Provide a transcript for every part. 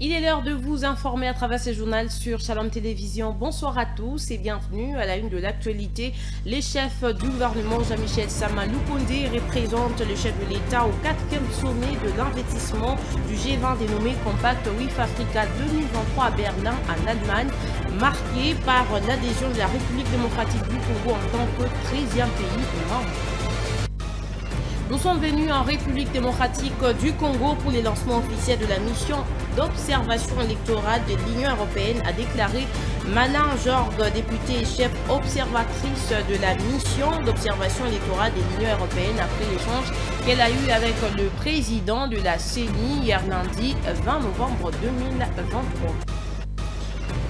Il est l'heure de vous informer à travers ce journal sur Shalom Télévision. Bonsoir à tous et bienvenue à la une de l'actualité. Les chefs du gouvernement Jean-Michel Sama Lukonde représentent le chef de l'État au 4e sommet de l'investissement du G20 dénommé Compact with Africa 2023 à Berlin en Allemagne, marqué par l'adhésion de la République démocratique du Congo en tant que 13e pays membre. Nous sommes venus en République démocratique du Congo pour les lancements officiels de la mission d'observation électorale de l'Union européenne, a déclaré Malin Jorge, députée et chef observatrice de la mission d'observation électorale de l'Union européenne après l'échange qu'elle a eu avec le président de la CENI hier lundi 20 novembre 2023.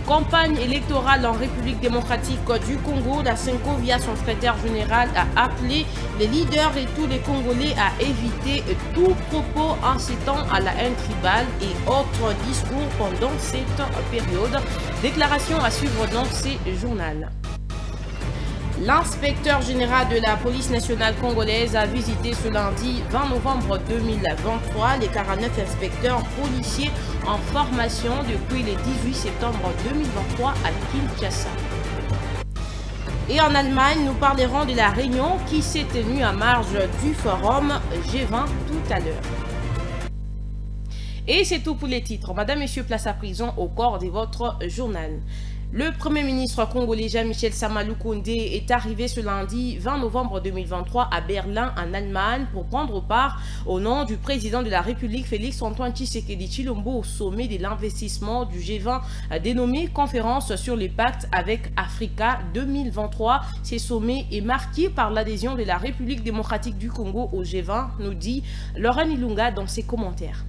Campagne électorale en République démocratique du Congo, la Senko via son secrétaire général a appelé les leaders et tous les Congolais à éviter tout propos incitant à la haine tribale et autres discours pendant cette période. Déclaration à suivre dans ces journaux. L'inspecteur général de la police nationale congolaise a visité ce lundi 20 novembre 2023 les 49 inspecteurs policiers en formation depuis le 18 septembre 2023 à Kinshasa. Et en Allemagne, nous parlerons de la réunion qui s'est tenue à marge du forum G20 tout à l'heure. Et c'est tout pour les titres. Madame, Messieurs, place à prison au corps de votre journal. Le Premier ministre congolais Jean-Michel Sama Lukonde est arrivé ce lundi 20 novembre 2023 à Berlin, en Allemagne, pour prendre part au nom du président de la République Félix-Antoine Tshisekedi Tshilombo au sommet de l'investissement du G20 dénommé Conférence sur les pactes avec Africa 2023. Ce sommet est marqué par l'adhésion de la République démocratique du Congo au G20, nous dit Laurent Ilunga dans ses commentaires.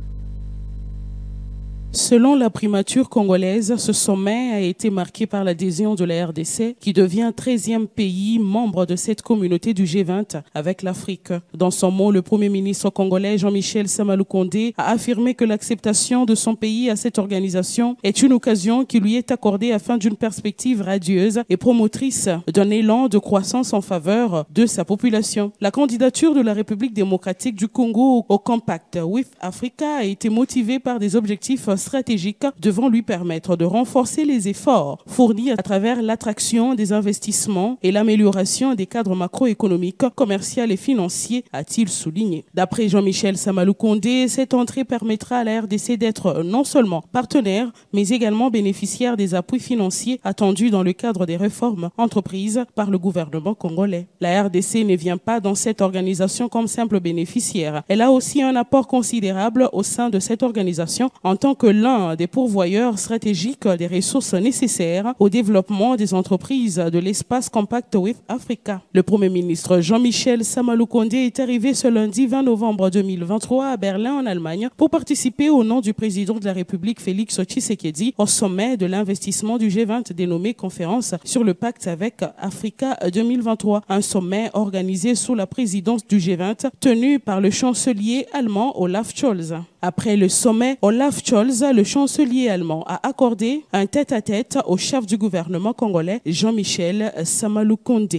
Selon la primature congolaise, ce sommet a été marqué par l'adhésion de la RDC, qui devient 13e pays membre de cette communauté du G20 avec l'Afrique. Dans son mot, le Premier ministre congolais Jean-Michel Sama Lukonde a affirmé que l'acceptation de son pays à cette organisation est une occasion qui lui est accordée afin d'une perspective radieuse et promotrice d'un élan de croissance en faveur de sa population. La candidature de la République démocratique du Congo au Compact with Africa a été motivée par des objectifs stratégiques devant lui permettre de renforcer les efforts fournis à travers l'attraction des investissements et l'amélioration des cadres macroéconomiques, commerciaux et financiers, a-t-il souligné. D'après Jean-Michel Sama Lukonde, cette entrée permettra à la RDC d'être non seulement partenaire, mais également bénéficiaire des appuis financiers attendus dans le cadre des réformes entreprises par le gouvernement congolais. La RDC ne vient pas dans cette organisation comme simple bénéficiaire. Elle a aussi un apport considérable au sein de cette organisation en tant que l'un des pourvoyeurs stratégiques des ressources nécessaires au développement des entreprises de l'espace Compact with Africa. Le Premier ministre Jean-Michel Sama Lukonde est arrivé ce lundi 20 novembre 2023 à Berlin en Allemagne pour participer au nom du président de la République Félix Tshisekedi au sommet de l'investissement du G20 dénommé Conférence sur le pacte avec Africa 2023, un sommet organisé sous la présidence du G20 tenu par le chancelier allemand Olaf Scholz. Après le sommet, Olaf Scholz, le chancelier allemand, a accordé un tête-à-tête au chef du gouvernement congolais, Jean-Michel Sama Lukonde.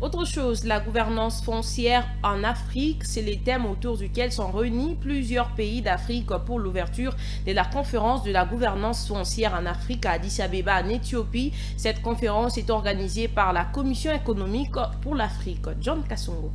Autre chose, la gouvernance foncière en Afrique, c'est les thèmes autour duquel sont réunis plusieurs pays d'Afrique pour l'ouverture de la conférence de la gouvernance foncière en Afrique à Addis Abeba en Éthiopie. Cette conférence est organisée par la Commission économique pour l'Afrique. John Kassongo.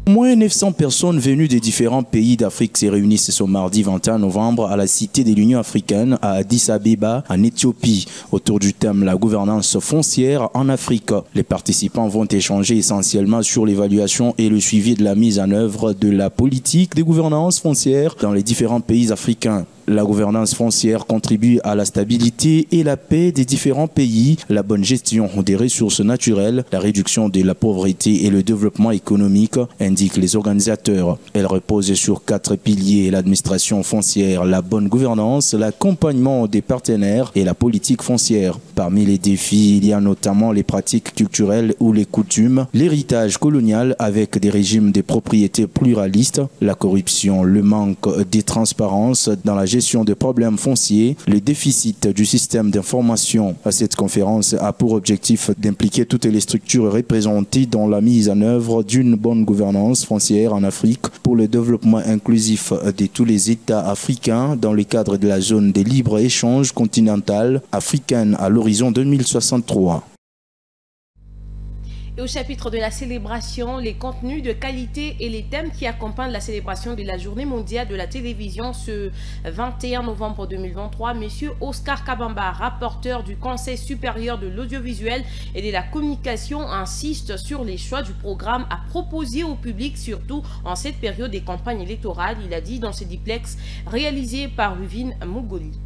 Au moins 900 personnes venues des différents pays d'Afrique se réunissent ce mardi 21 novembre à la Cité de l'Union africaine à Addis Abeba en Éthiopie autour du thème la gouvernance foncière en Afrique. Les participants vont échanger essentiellement sur l'évaluation et le suivi de la mise en œuvre de la politique de gouvernance foncière dans les différents pays africains. La gouvernance foncière contribue à la stabilité et la paix des différents pays, la bonne gestion des ressources naturelles, la réduction de la pauvreté et le développement économique, indiquent les organisateurs. Elle repose sur 4 piliers, l'administration foncière, la bonne gouvernance, l'accompagnement des partenaires et la politique foncière. Parmi les défis, il y a notamment les pratiques culturelles ou les coutumes, l'héritage colonial avec des régimes de propriété pluralistes, la corruption, le manque de transparence dans la gestion gestion des problèmes fonciers, le déficit du système d'information. Cette conférence a pour objectif d'impliquer toutes les structures représentées dans la mise en œuvre d'une bonne gouvernance foncière en Afrique pour le développement inclusif de tous les États africains dans le cadre de la zone de libre-échange continentale africaine à l'horizon 2063. Et au chapitre de la célébration, les contenus de qualité et les thèmes qui accompagnent la célébration de la Journée mondiale de la télévision ce 21 novembre 2023, M. Oscar Kabamba, rapporteur du Conseil supérieur de l'audiovisuel et de la communication, insiste sur les choix du programme à proposer au public, surtout en cette période des campagnes électorales. Il a dit dans ce duplex réalisé par Ruvin Mougoli.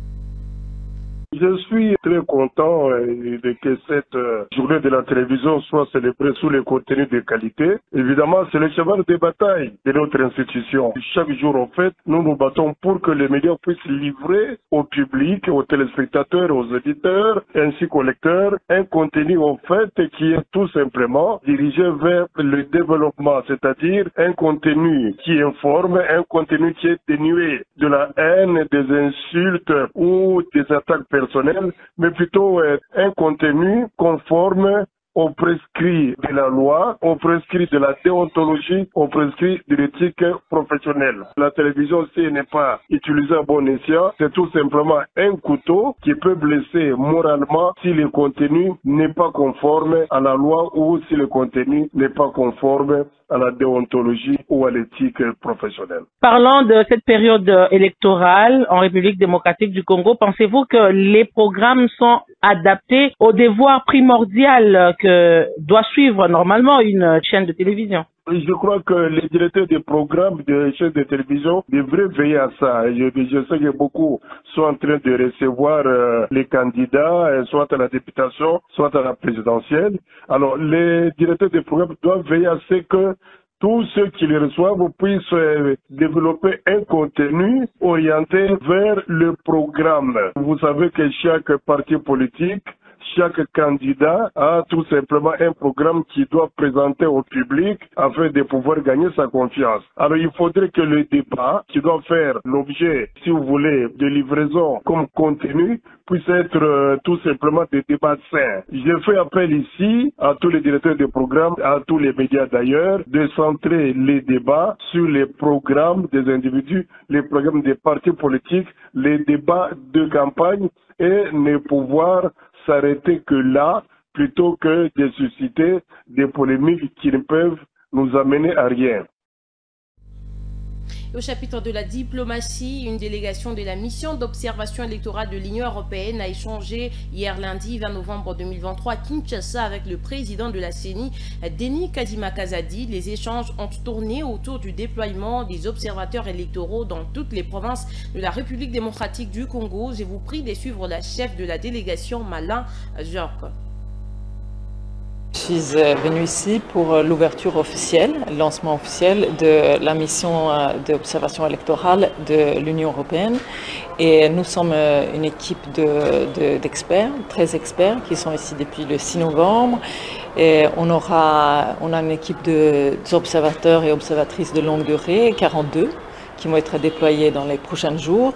Je suis très content de que cette journée de la télévision soit célébrée sous les contenus de qualité. Évidemment, c'est le cheval de bataille de notre institution. Chaque jour, en fait, nous nous battons pour que les médias puissent livrer au public, aux téléspectateurs, aux éditeurs, ainsi qu'aux lecteurs, un contenu, en fait, qui est tout simplement dirigé vers le développement, c'est-à-dire un contenu qui informe, un contenu qui est dénué de la haine, des insultes ou des attaques personnelles, mais plutôt un contenu conforme aux prescrits de la loi, aux prescrits de la déontologie, aux prescrits de l'éthique professionnelle. La télévision, si elle n'est pas utilisée à bon escient, c'est tout simplement un couteau qui peut blesser moralement si le contenu n'est pas conforme à la loi ou si le contenu n'est pas conforme à la déontologie ou à l'éthique professionnelle. Parlant de cette période électorale en République démocratique du Congo, pensez-vous que les programmes sont adaptés au devoir primordial que doit suivre normalement une chaîne de télévision? Je crois que les directeurs des programmes de chaînes de télévision devraient veiller à ça. Je sais que beaucoup sont en train de recevoir les candidats, soit à la députation, soit à la présidentielle. Alors, les directeurs des programmes doivent veiller à ce que tous ceux qui les reçoivent puissent développer un contenu orienté vers le programme. Vous savez que chaque parti politique, chaque candidat a tout simplement un programme qu'il doit présenter au public afin de pouvoir gagner sa confiance. Alors il faudrait que le débat qui doit faire l'objet, si vous voulez, de livraison comme contenu puisse être tout simplement des débats sains. Je fais appel ici à tous les directeurs de programmes, à tous les médias d'ailleurs, de centrer les débats sur les programmes des individus, les programmes des partis politiques, les débats de campagne et ne pouvoir s'arrêter que là, plutôt que de susciter des polémiques qui ne peuvent nous amener à rien. Au chapitre de la diplomatie, une délégation de la mission d'observation électorale de l'Union européenne a échangé hier lundi 20 novembre 2023 à Kinshasa avec le président de la CENI, Denis Kadima Kazadi. Les échanges ont tourné autour du déploiement des observateurs électoraux dans toutes les provinces de la République démocratique du Congo. Je vous prie de suivre la chef de la délégation, Malin Jork. Je suis venue ici pour l'ouverture officielle, le lancement officiel de la mission d'observation électorale de l'Union européenne. Et nous sommes une équipe d'experts, 13 experts qui sont ici depuis le 6 novembre. Et on a une équipe d'observateurs et observatrices de longue durée, 42, qui vont être déployés dans les prochains jours.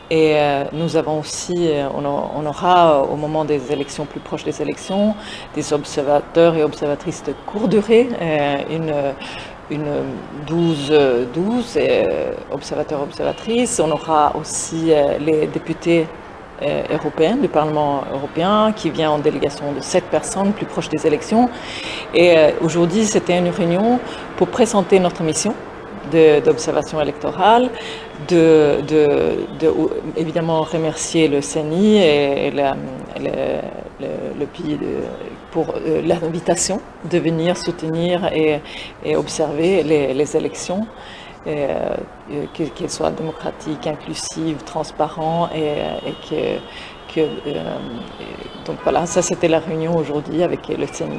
Et nous avons aussi, on aura au moment des élections, plus proches des élections, des observateurs et observatrices de courte durée, une 12 observateurs et observatrices. On aura aussi les députés européens du Parlement européen qui vient en délégation de 7 personnes plus proches des élections. Et aujourd'hui, c'était une réunion pour présenter notre mission d'observation électorale, évidemment remercier le CENI et le pays pour l'invitation de venir soutenir et observer les élections, qu'elles soient démocratiques, inclusives, transparentes donc voilà, ça c'était la réunion aujourd'hui avec le CENI.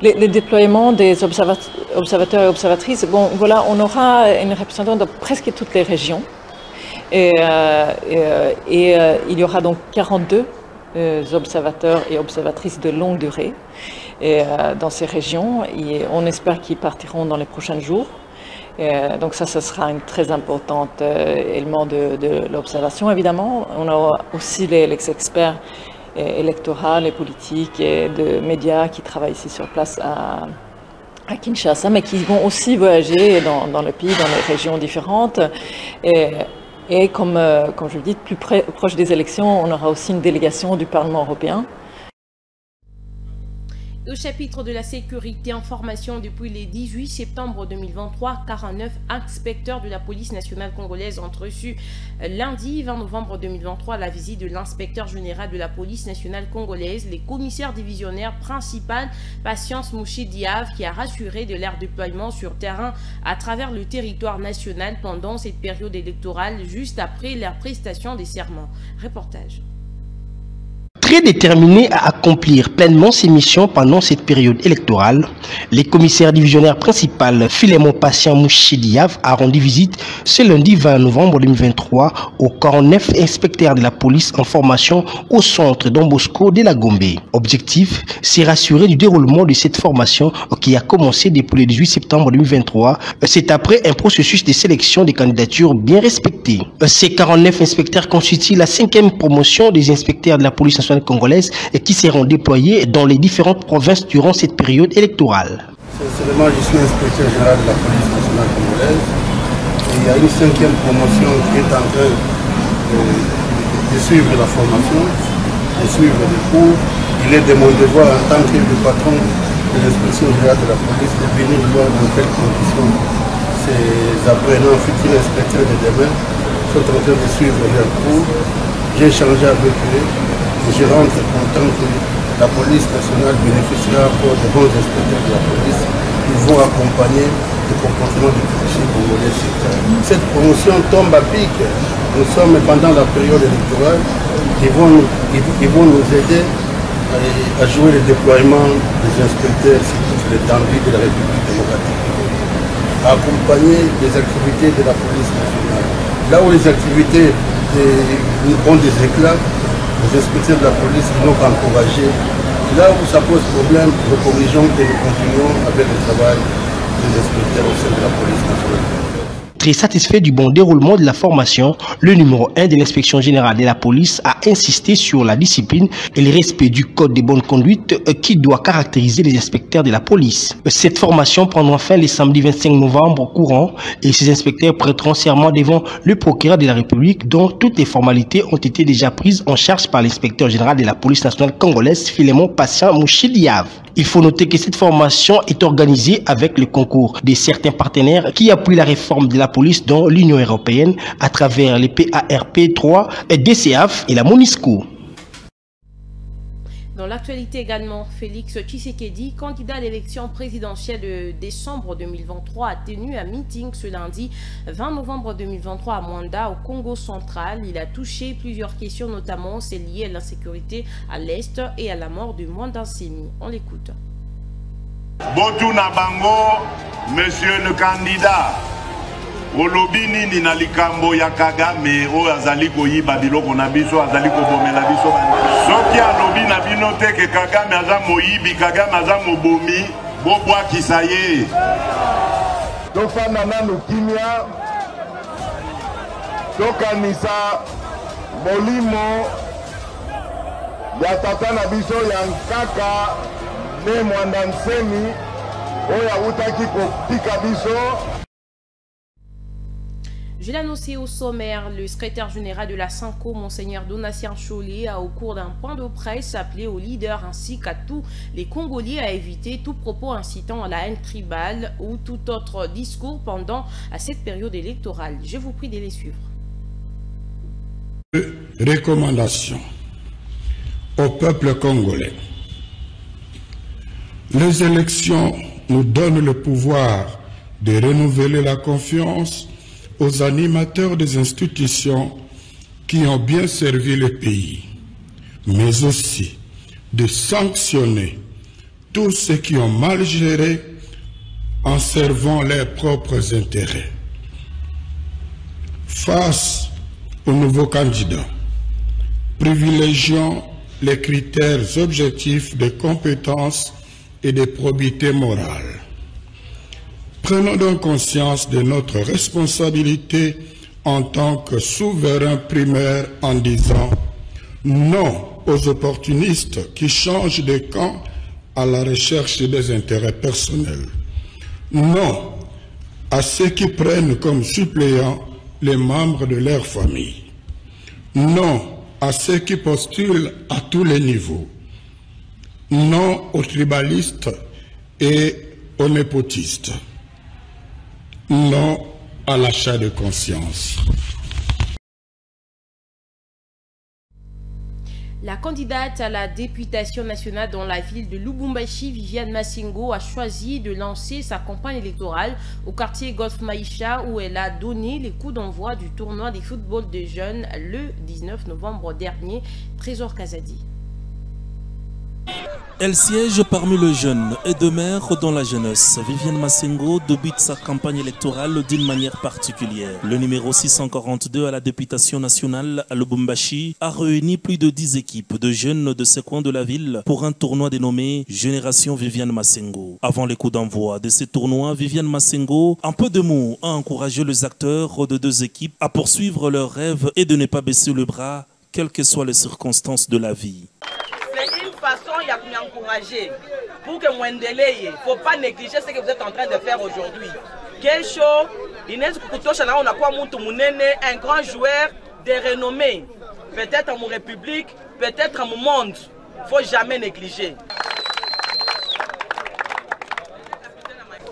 Le déploiement des observateurs et observatrices, bon voilà, on aura une représentation de presque toutes les régions. Et il y aura donc 42 observateurs et observatrices de longue durée dans ces régions. Et on espère qu'ils partiront dans les prochains jours. Donc ça sera un très important élément de l'observation. Évidemment, on aura aussi les experts électoraux et politiques et de médias qui travaillent ici sur place à Kinshasa, mais qui vont aussi voyager dans le pays, dans les régions différentes. Et comme je le dis, plus proche des élections, on aura aussi une délégation du Parlement européen. Au chapitre de la sécurité information, depuis le 18 septembre 2023, 49 inspecteurs de la police nationale congolaise ont reçu lundi 20 novembre 2023 la visite de l'inspecteur général de la police nationale congolaise, le commissaire divisionnaire principal Patience Mouchidiave, qui a rassuré de leur déploiement sur terrain à travers le territoire national pendant cette période électorale, juste après la prestation des serments. Reportage. Très déterminés à accomplir pleinement ses missions pendant cette période électorale, les commissaires divisionnaires principal Filemon Patient Mouchidiave a rendu visite ce lundi 20 novembre 2023 aux 49 inspecteurs de la police en formation au centre Don Bosco de la Gombe. Objectif, c'est rassurer du déroulement de cette formation qui a commencé depuis le 18 septembre 2023. C'est après un processus de sélection des candidatures bien respecté. Ces 49 inspecteurs constituent la 5e promotion des inspecteurs de la police nationale congolaise et qui seront déployés dans les différentes provinces durant cette période électorale. Sincèrement, je suis inspecteur général de la police nationale congolaise et il y a une 5e promotion qui est en train de suivre la formation, de suivre les cours. Il est de mon devoir en tant que le patron de l'inspection générale de la police de venir voir dans quelles conditions ces apprenants futurs inspecteurs de demain sont en train de suivre leurs cours. J'ai échangé avec eux. Je rentre content que la police nationale bénéficiera encore de bons inspecteurs de la police qui vont accompagner le comportement des policiers congolais. Cette promotion tombe à pic. Nous sommes pendant la période électorale. Ils vont nous aider à jouer le déploiement des inspecteurs sur toute l'étendue de la République démocratique du Congo, à accompagner les activités de la police nationale. Là où les activités ont des éclats, les inspecteurs de la police qui n'ont qu'encouragé. Là où ça pose problème, nous corrigeons et nous continuons avec le travail des inspecteurs au sein de la police nationale. Très satisfait du bon déroulement de la formation, le numéro 1 de l'inspection générale de la police a insisté sur la discipline et le respect du code de bonne conduite qui doit caractériser les inspecteurs de la police. Cette formation prendra fin le samedi 25 novembre courant et ces inspecteurs prêteront serment devant le procureur de la République dont toutes les formalités ont été déjà prises en charge par l'inspecteur général de la police nationale congolaise Filemon Patient Mouchidiave. Il faut noter que cette formation est organisée avec le concours de certains partenaires qui appuient la réforme de la police dont l'Union européenne à travers les PARP3, DCAF et la MONUSCO. Dans l'actualité également, Félix Tshisekedi, candidat à l'élection présidentielle de décembre 2023, a tenu un meeting ce lundi 20 novembre 2023 à Mwanda, au Congo central. Il a touché plusieurs questions, notamment celles liées à l'insécurité à l'Est et à la mort de Mwanda Nsemi. On l'écoute. Botou Nabango, monsieur le candidat. Olobini ni na likambo ya Kagame o azali koyiba biloko na biso azali kobomela biso soki alobi na bino te ke Kagame aza moyibi Kagame aza mobomi bobwakisa ye tofanda nanu kimia tokanisa molimo ya tata na biso ya nkaka ne Mwanda Nsemi oyo awutaki kotika biso. Je l'ai annoncé au sommaire, le secrétaire général de la SANCO, Monseigneur Donatien Cholé, a au cours d'un point de presse appelé aux leaders ainsi qu'à tous les Congolais à éviter tout propos incitant à la haine tribale ou tout autre discours pendant cette période électorale. Je vous prie de les suivre. Recommandation au peuple congolais. Les élections nous donnent le pouvoir de renouveler la confiance aux animateurs des institutions qui ont bien servi le pays, mais aussi de sanctionner tous ceux qui ont mal géré en servant leurs propres intérêts. Face aux nouveaux candidats, privilégions les critères objectifs de compétence et de probité morale. Prenons donc conscience de notre responsabilité en tant que souverain primaire en disant non aux opportunistes qui changent de camp à la recherche des intérêts personnels. Non à ceux qui prennent comme suppléants les membres de leur famille. Non à ceux qui postulent à tous les niveaux. Non aux tribalistes et aux népotistes. Non à l'achat de conscience. La candidate à la députation nationale dans la ville de Lubumbashi, Viviane Massingo, a choisi de lancer sa campagne électorale au quartier Golf Maïcha où elle a donné les coups d'envoi du tournoi des football de jeunes le 19 novembre dernier. Trésor Kazadi. Elle siège parmi les jeunes et demeure dans la jeunesse. Viviane Massingo débute sa campagne électorale d'une manière particulière. Le numéro 642 à la députation nationale à Lubumbashi a réuni plus de 10 équipes de jeunes de ces coins de la ville pour un tournoi dénommé Génération Viviane Massingo. Avant les coups d'envoi de ces tournois, Viviane Massingo, en peu de mots, a encouragé les acteurs de deux équipes à poursuivre leurs rêves et de ne pas baisser le bras, quelles que soient les circonstances de la vie. Façon, il y a m'encourager pour que moi délai. Il ne faut pas négliger ce que vous êtes en train de faire aujourd'hui. Quel show, Inès Kukutosha, on a quoi un grand joueur de renommée. Peut-être à mon République, peut-être à mon monde. Il ne faut jamais négliger.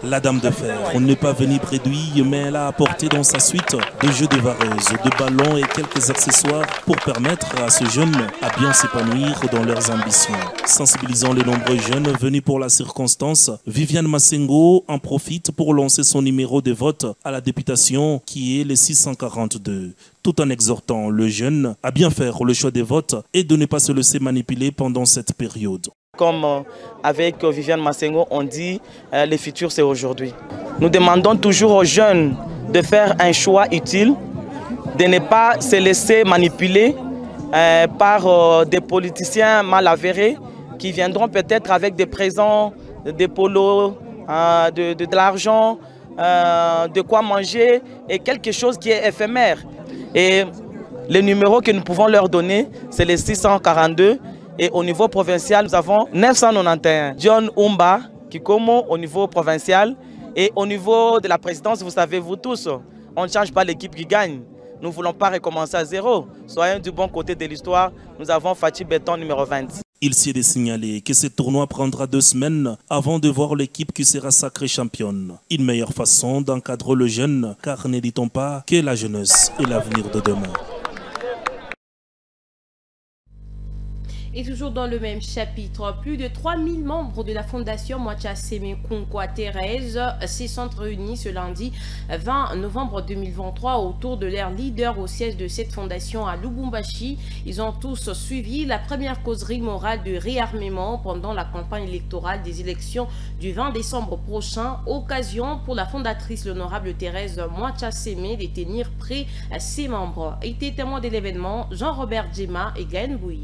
La dame de fer, on n'est pas venu préduire, mais elle a apporté dans sa suite des jeux de vareuse, de ballons et quelques accessoires pour permettre à ces jeunes à bien s'épanouir dans leurs ambitions. Sensibilisant les nombreux jeunes venus pour la circonstance, Viviane Massingo en profite pour lancer son numéro de vote à la députation qui est le 642. Tout en exhortant le jeune à bien faire le choix des votes et de ne pas se laisser manipuler pendant cette période. Comme avec Viviane Massingo, on dit le futur c'est aujourd'hui. Nous demandons toujours aux jeunes de faire un choix utile, de ne pas se laisser manipuler par des politiciens mal avérés qui viendront peut-être avec des présents, des polos, de l'argent, de quoi manger et quelque chose qui est éphémère. Et le numéro que nous pouvons leur donner, c'est le 642. Et au niveau provincial, nous avons 991. John Umba, Kikomo, au niveau provincial. Et au niveau de la présidence, vous savez, vous tous, on ne change pas l'équipe qui gagne. Nous ne voulons pas recommencer à zéro. Soyons du bon côté de l'histoire. Nous avons Fatih Béton, numéro 20. Il s'est de signaler que ce tournoi prendra 2 semaines avant de voir l'équipe qui sera sacrée championne. Une meilleure façon d'encadrer le jeune, car ne dit-on pas que la jeunesse est l'avenir de demain. Et toujours dans le même chapitre, plus de 3000 membres de la fondation Mwacha Semekonkwa Thérèse se sont réunis ce lundi 20 novembre 2023 autour de leur leader au siège de cette fondation à Lubumbashi. Ils ont tous suivi la première causerie morale de réarmement pendant la campagne électorale des élections du 20 décembre prochain. Occasion pour la fondatrice, l'honorable Thérèse Mwacha Seme, de tenir près à ses membres. Été témoin de l'événement, Jean-Robert Djema et Gaël Bouy.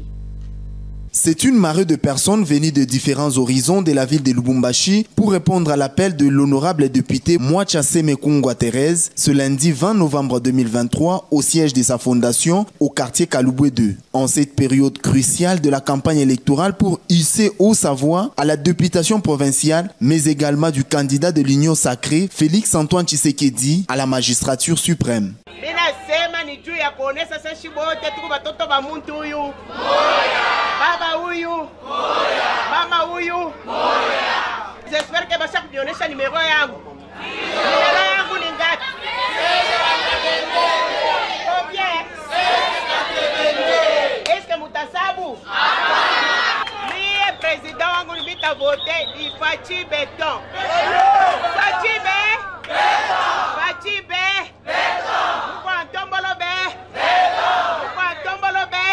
C'est une marée de personnes venues de différents horizons de la ville de Lubumbashi pour répondre à l'appel de l'honorable député Mwacha Semekonkwa Thérèse ce lundi 20 novembre 2023 au siège de sa fondation au quartier Kalubwe 2. En cette période cruciale de la campagne électorale pour hisser haut sa voix à la députation provinciale, mais également du candidat de l'Union sacrée Félix Antoine Tshisekedi à la magistrature suprême. Baba huyu, mama huyu, j'espère que basa kuonyesha numéro yangu. Numéro yangu ni ngapi? Combien? Est-ce que mutasabu? Mie président wangu nibita voter di Fatih Béton. Fatih Bé? Fatih Bé? Muko antombolo Bé? Muko antombolo Bé?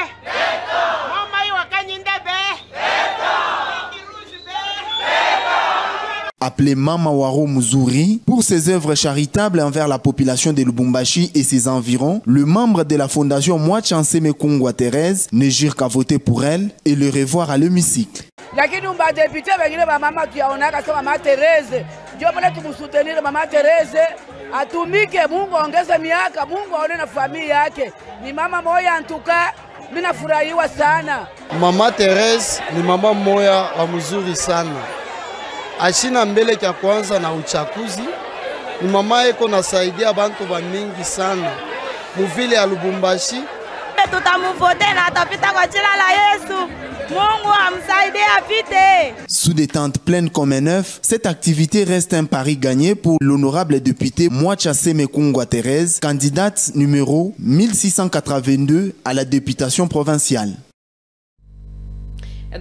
Appelé Mama Waro Muzuri, pour ses œuvres charitables envers la population de Lubumbashi et ses environs, le membre de la fondation Mwacha Semekonkwa Thérèse ne jure qu'à voter pour elle et le revoir à l'hémicycle. Lakini député wengine wa mama tuyaonaka kama mama Thérèse Ndio maana tumsutenire Mama Teresa atumike, Mungu ongeze miaka, Mungu aone na familia yake. Ni mama moya antuka, mimi nafurahiwa sana. Mama Teresa ni mama moya wa mzuri sana. Ashina mbele cha kwanza na uchakuzi. Ni mama eko nasaidia bantu ba mingi sana. Muvile ya Lubumbashi. Tutamuvote na atapita kwa jina la Yesu. Mungu amsaidie apite. Sous des tentes pleines comme un œuf, cette activité reste un pari gagné pour l'honorable député Mwachasse Mekungwa Thérèse, candidate numéro 1682 à la députation provinciale.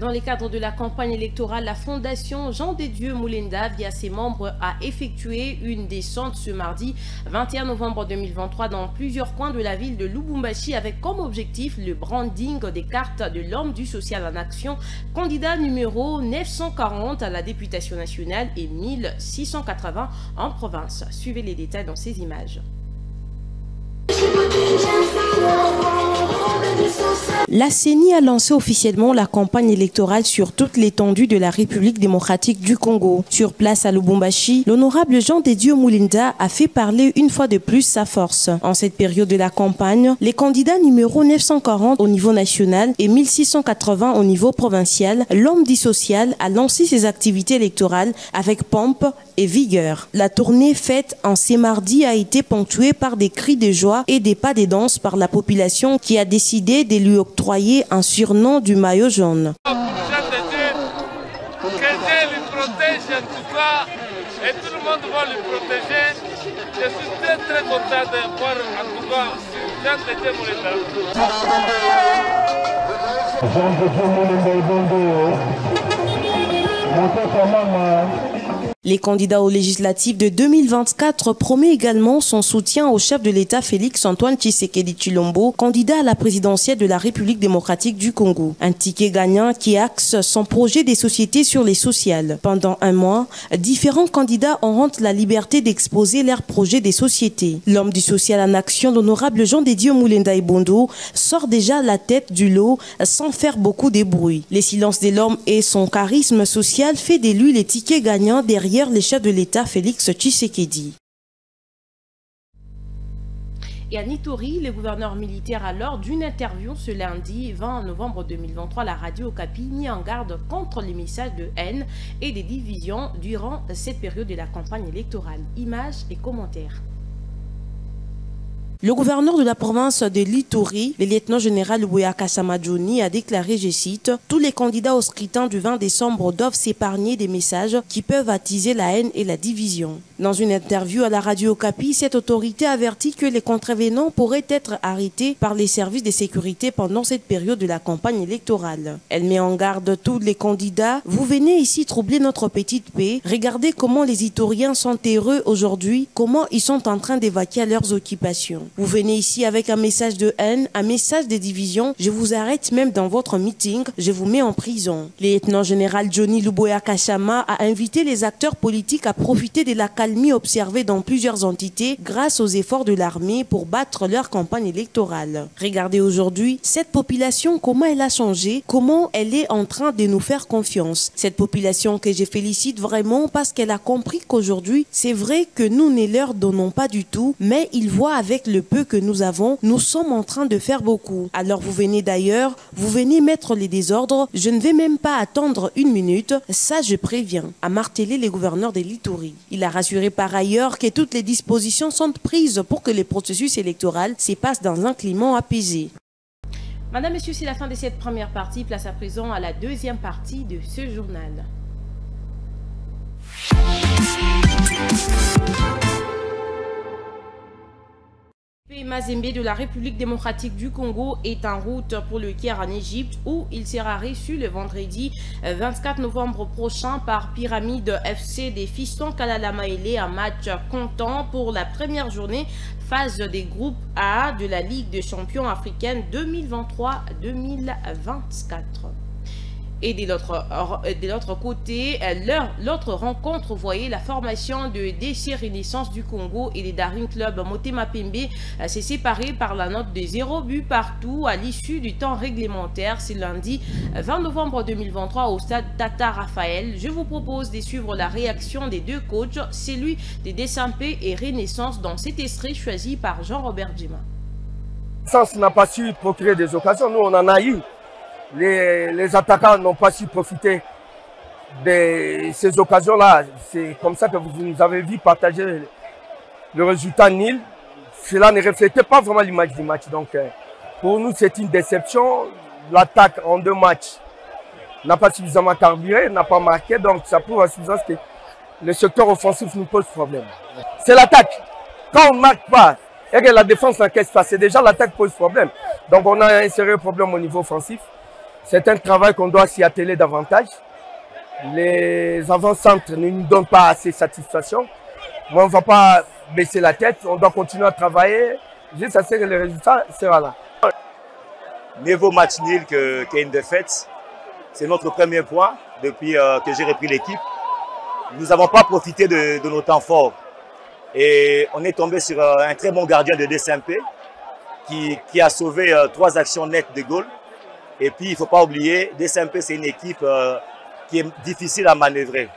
Dans le cadre de la campagne électorale, la Fondation Jean de Dieu Mulenda, via ses membres, a effectué une descente ce mardi 21 novembre 2023 dans plusieurs coins de la ville de Lubumbashi avec comme objectif le branding des cartes de l'homme du social en action, candidat numéro 940 à la députation nationale et 1680 en province. Suivez les détails dans ces images. La CENI a lancé officiellement la campagne électorale sur toute l'étendue de la République démocratique du Congo. Sur place à Lubumbashi, l'honorable Jean de Dieu Mulenda a fait parler une fois de plus sa force. En cette période de la campagne, les candidats numéro 940 au niveau national et 1680 au niveau provincial, l'homme dit social a lancé ses activités électorales avec pompe et vigueur. La tournée faite en ce mardi a été ponctuée par des cris de joie et des pas de danse par la population qui a décidé de lui octroyer un surnom du maillot jaune. Que Dieu le protège en tout cas, et tout le monde va le protéger. Je suis très très content de voir en tout cas Jean de Dieu Mulenda. Les candidats aux législatives de 2024 promet également son soutien au chef de l'État Félix-Antoine Tshisekedi Tshilombo, candidat à la présidentielle de la République démocratique du Congo. Un ticket gagnant qui axe son projet des sociétés sur les sociales. Pendant un mois, différents candidats auront la liberté d'exposer leurs projets des sociétés. L'homme du social en action, l'honorable Jean de Dieu Mulenda Ibondo, sort déjà la tête du lot sans faire beaucoup de bruit. Les silences de l'homme et son charisme social fait de lui les tickets gagnants derrière les chefs de l'État Félix Tshisekedi. Et à Nitori, le gouverneur militaire, à l'heure d'une interview ce lundi 20 novembre 2023 à la radio Okapi, mis en garde contre les messages de haine et des divisions durant cette période de la campagne électorale. Images et commentaires. Le gouverneur de la province de l'Ituri, le lieutenant-général Boyaka Samadjouni, a déclaré, je cite, « Tous les candidats au scrutin du 20 décembre doivent s'épargner des messages qui peuvent attiser la haine et la division. » Dans une interview à la radio Okapi, cette autorité avertit que les contrevenants pourraient être arrêtés par les services de sécurité pendant cette période de la campagne électorale. Elle met en garde tous les candidats. « Vous venez ici troubler notre petite paix. Regardez comment les Ituriens sont heureux aujourd'hui, comment ils sont en train d'évacuer leurs occupations. Vous venez ici avec un message de haine, un message de division. Je vous arrête même dans votre meeting. Je vous mets en prison. » Le lieutenant-général Johnny Luboya Kachama a invité les acteurs politiques à profiter de la calmie observée dans plusieurs entités grâce aux efforts de l'armée pour battre leur campagne électorale. Regardez aujourd'hui cette population, comment elle a changé, comment elle est en train de nous faire confiance. Cette population que je félicite vraiment parce qu'elle a compris qu'aujourd'hui, c'est vrai que nous ne leur donnons pas du tout, mais ils voient avec le peu que nous avons, nous sommes en train de faire beaucoup. Alors vous venez d'ailleurs, vous venez mettre les désordres, je ne vais même pas attendre une minute, ça je préviens, a martelé le gouverneur de l'Ituri. Il a rassuré par ailleurs que toutes les dispositions sont prises pour que le processus électoral se passe dans un climat apaisé. Madame, Messieurs, c'est la fin de cette première partie. Place à présent à la deuxième partie de ce journal. Mazembe de la République démocratique du Congo est en route pour le Caire en Égypte où il sera reçu le vendredi 24 novembre prochain par Pyramide FC des Fistons Kalalamaele, un match comptant pour la première journée phase des groupes A de la Ligue des champions africaine 2023-2024. Et de l'autre côté, l'autre rencontre voyait la formation de DC Renaissance du Congo et les Daring Club Motema Pembe s'est séparée par la note de 0 but partout à l'issue du temps réglementaire. C'est lundi 20 novembre 2023 au stade Tata Raphaël. Je vous propose de suivre la réaction des deux coachs, celui des DSMP et Renaissance dans cet extrait choisi par Jean-Robert Djima. Renaissance n'a pas su procurer des occasions, nous on en a eu. Les attaquants n'ont pas su profiter de ces occasions-là. C'est comme ça que vous nous avez vu partager le résultat nul. Cela ne reflétait pas vraiment l'image du match. Donc pour nous, c'est une déception. L'attaque en 2 matchs n'a pas suffisamment carburé, n'a pas marqué. Donc ça prouve à suffisance que le secteur offensif nous pose problème. C'est l'attaque. Quand on ne marque pas et que la défense n'encaisse pas, c'est déjà l'attaque pose problème. Donc on a un sérieux problème au niveau offensif. C'est un travail qu'on doit s'y atteler davantage. Les avant-centres ne nous donnent pas assez satisfaction. Mais on ne va pas baisser la tête. On doit continuer à travailler jusqu'à ce que le résultat sera là. Mieux vaut match nul qu'une défaite. C'est notre premier point depuis que j'ai repris l'équipe. Nous n'avons pas profité de nos temps forts. Et on est tombé sur un très bon gardien de DSMP qui a sauvé 3 actions nettes de goal. Et puis, il ne faut pas oublier, DSMP, c'est une équipe qui est difficile à manœuvrer.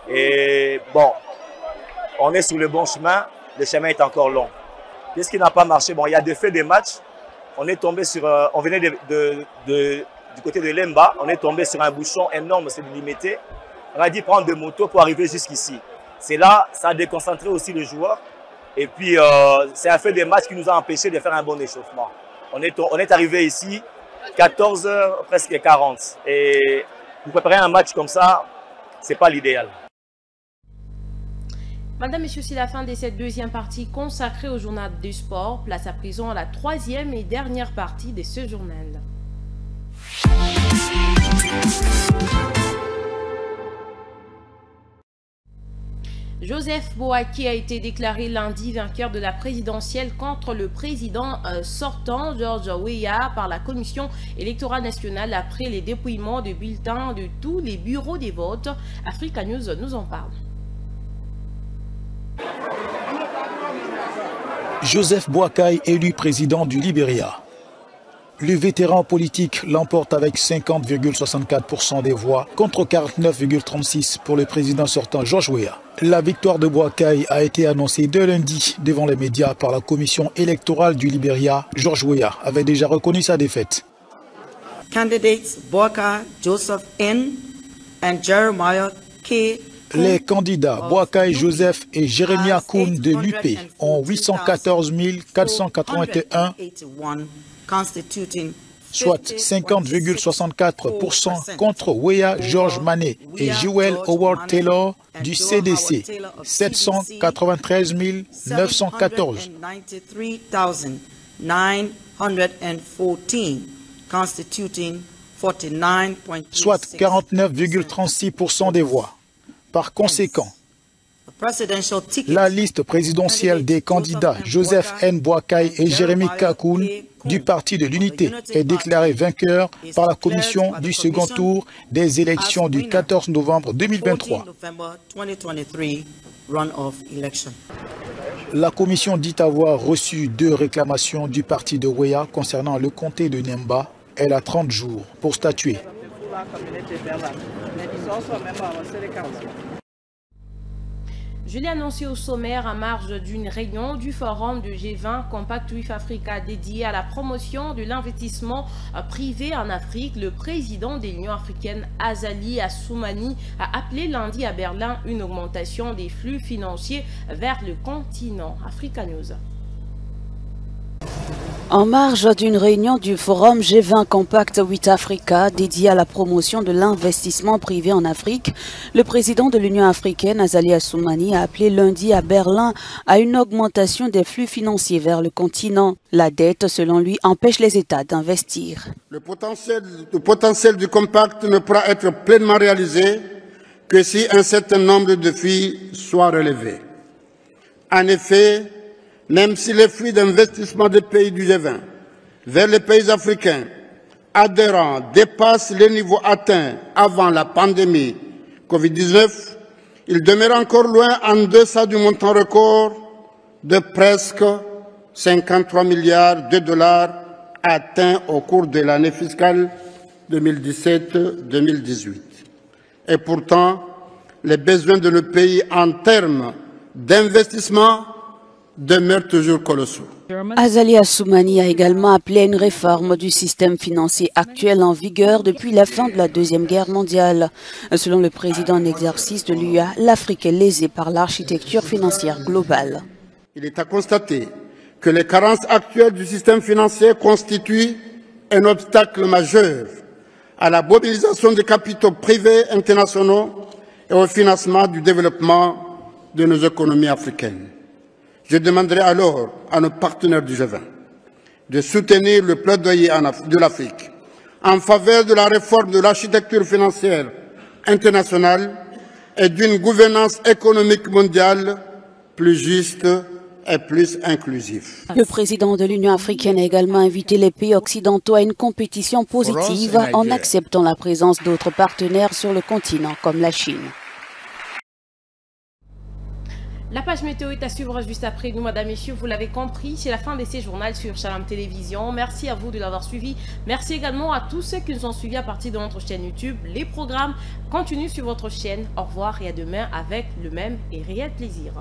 Et bon, on est sur le bon chemin, le chemin est encore long. Qu'est-ce qui n'a pas marché? Bon, il y a 2 faits de match. On est tombé sur, on venait du côté de Lemba, on est tombé sur un bouchon énorme, c'est limité. On a dit prendre 2 motos pour arriver jusqu'ici. C'est là, ça a déconcentré aussi le joueur. Et puis, c'est un fait de match qui nous a empêché de faire un bon échauffement. On est arrivé ici 14h, presque 40. Et pour préparer un match comme ça, ce n'est pas l'idéal. Madame, Messieurs, c'est la fin de cette deuxième partie consacrée au journal du sport. Place à présent à la 3e et dernière partie de ce journal. Joseph Boakai a été déclaré lundi vainqueur de la présidentielle contre le président sortant George Weah par la Commission électorale nationale après les dépouillements de bulletins de tous les bureaux des votes. Africa News nous en parle. Joseph Boakai élu président du Libéria. Le vétéran politique l'emporte avec 50,64% des voix contre 49,36% pour le président sortant George Weah. La victoire de Boakai a été annoncée dès lundi devant les médias par la commission électorale du Libéria. George Weah avait déjà reconnu sa défaite. Candidates Boakai Joseph N. and Jeremiah K. Les candidats Boakai Joseph et Jeremiah Koun de l'UP ont 814 481, soit 50,64% contre Weah George Manet et Joel Howard Taylor du CDC, 793 914. Soit 49,36% des voix. Par conséquent, la liste présidentielle des candidats Joseph N. Boakai et Jérémy Kakoun du Parti de l'Unité est déclaré vainqueur par la commission du second tour des élections du 14 novembre 2023. La commission dit avoir reçu 2 réclamations du parti de Weah concernant le comté de Nemba. Elle a 30 jours pour statuer. Je l'ai annoncé au sommaire en marge d'une réunion du forum du G20 Compact with Africa dédié à la promotion de l'investissement privé en Afrique. Le président de l'Union africaine, Azali Assoumani, a appelé lundi à Berlin une augmentation des flux financiers vers le continent. Africa News. En marge d'une réunion du forum G20 Compact with Africa dédié à la promotion de l'investissement privé en Afrique, le président de l'Union africaine, Azali Assoumani, a appelé lundi à Berlin à une augmentation des flux financiers vers le continent. La dette, selon lui, empêche les États d'investir. Le potentiel du Compact ne pourra être pleinement réalisé que si un certain nombre de défis soient relevés. En effet, même si les flux d'investissement des pays du G20 vers les pays africains adhérents dépasse les niveaux atteints avant la pandémie Covid-19, il demeure encore loin en deçà du montant record de presque 53 milliards de dollars atteint au cours de l'année fiscale 2017-2018. Et pourtant, les besoins de notre pays en termes d'investissement demeurent toujours colossaux. Azali Assoumani a également appelé à une réforme du système financier actuel en vigueur depuis la fin de la Deuxième Guerre mondiale. Selon le président en exercice de l'UA, l'Afrique est lésée par l'architecture financière globale. Il est à constater que les carences actuelles du système financier constituent un obstacle majeur à la mobilisation des capitaux privés internationaux et au financement du développement de nos économies africaines. Je demanderai alors à nos partenaires du G20 de soutenir le plaidoyer de l'Afrique en faveur de la réforme de l'architecture financière internationale et d'une gouvernance économique mondiale plus juste et plus inclusive. Le président de l'Union africaine a également invité les pays occidentaux à une compétition positive en acceptant la présence d'autres partenaires sur le continent comme la Chine. La page météo est à suivre juste après nous, madame, messieurs. Vous l'avez compris, c'est la fin de ces journaux sur Shalom Télévision. Merci à vous de l'avoir suivi. Merci également à tous ceux qui nous ont suivis à partir de notre chaîne YouTube. Les programmes continuent sur votre chaîne. Au revoir et à demain avec le même et réel plaisir.